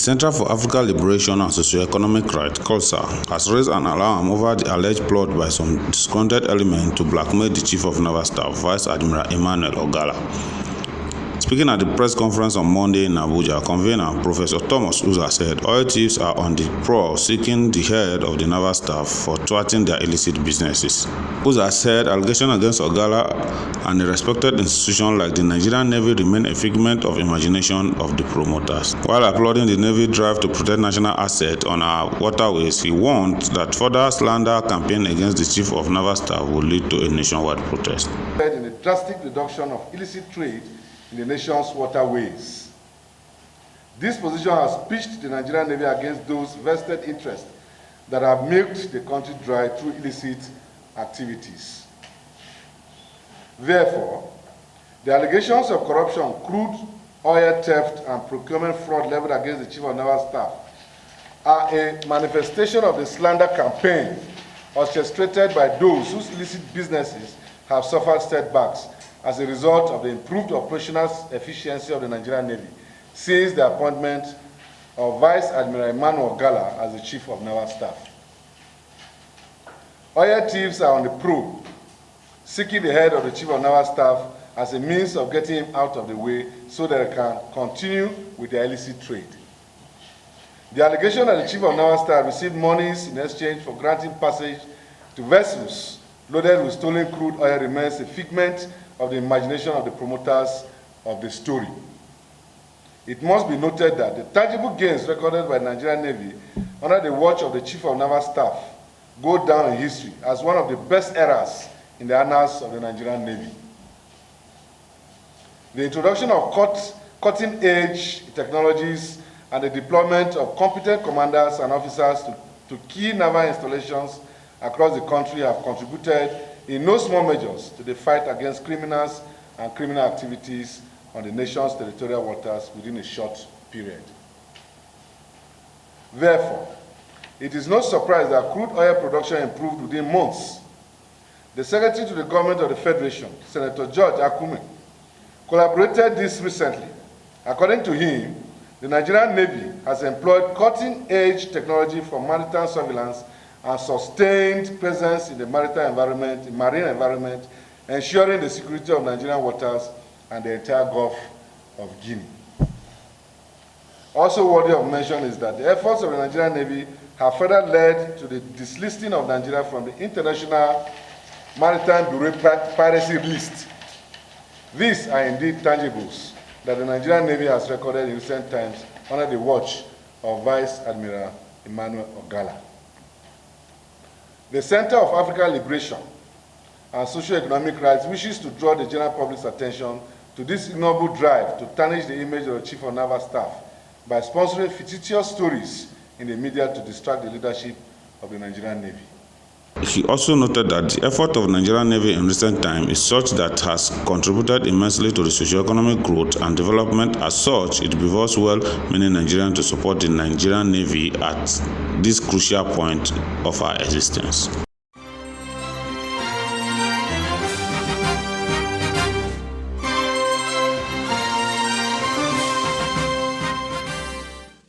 Center for African Liberation and Socioeconomic Rights, CALSER, has raised an alarm over the alleged plot by some disgruntled elements to blackmail the Chief of Naval Staff, Vice Admiral Emmanuel Ogalla. Speaking at the press conference on Monday in Abuja, convener Professor Thomas Uzah said oil thieves are on the prowl seeking the head of the naval staff for thwarting their illicit businesses. Uzah said allegations against Ogalla and a respected institution like the Nigerian Navy remain a figment of imagination of the promoters. While applauding the Navy drive to protect national assets on our waterways, he warned that further slander campaign against the Chief of Naval Staff will lead to a nationwide protest. In a drastic reduction of illicit trade in the nation's waterways. This position has pitched the Nigerian Navy against those vested interests that have milked the country dry through illicit activities. Therefore, the allegations of corruption, crude oil theft, and procurement fraud leveled against the Chief of Naval Staff are a manifestation of the slander campaign orchestrated by those whose illicit businesses have suffered setbacks as a result of the improved operational efficiency of the Nigerian Navy since the appointment of Vice Admiral Emmanuel Ogalla as the Chief of Naval Staff. Oil thieves are on the prowl, seeking the head of the Chief of Naval Staff as a means of getting him out of the way so that they can continue with their illicit trade. The allegation that the Chief of Naval Staff received monies in exchange for granting passage to vessels loaded with stolen crude oil remains a figment of the imagination of the promoters of the story. It must be noted that the tangible gains recorded by the Nigerian Navy under the watch of the Chief of Naval Staff go down in history as one of the best eras in the annals of the Nigerian Navy. The introduction of cutting-edge technologies and the deployment of competent commanders and officers to key naval installations across the country have contributed in no small measures to the fight against criminals and criminal activities on the nation's territorial waters within a short period. Therefore, it is no surprise that crude oil production improved within months. The Secretary to the Government of the Federation, Senator George Akume, collaborated this recently. According to him, the Nigerian Navy has employed cutting-edge technology for maritime surveillance and sustained presence in the marine environment, ensuring the security of Nigerian waters and the entire Gulf of Guinea. Also worthy of mention is that the efforts of the Nigerian Navy have further led to the dislisting of Nigeria from the International Maritime Bureau piracy list. These are indeed tangibles that the Nigerian Navy has recorded in recent times under the watch of Vice Admiral Emmanuel Ogalla. The Center of African Liberation and Socioeconomic Rights wishes to draw the general public's attention to this ignoble drive to tarnish the image of the Chief of Naval Staff by sponsoring fictitious stories in the media to distract the leadership of the Nigerian Navy. He also noted that the effort of the Nigerian Navy in recent times is such that has contributed immensely to the socioeconomic growth and development. As such, it behoves well-meaning Nigerians to support the Nigerian Navy at this crucial point of our existence.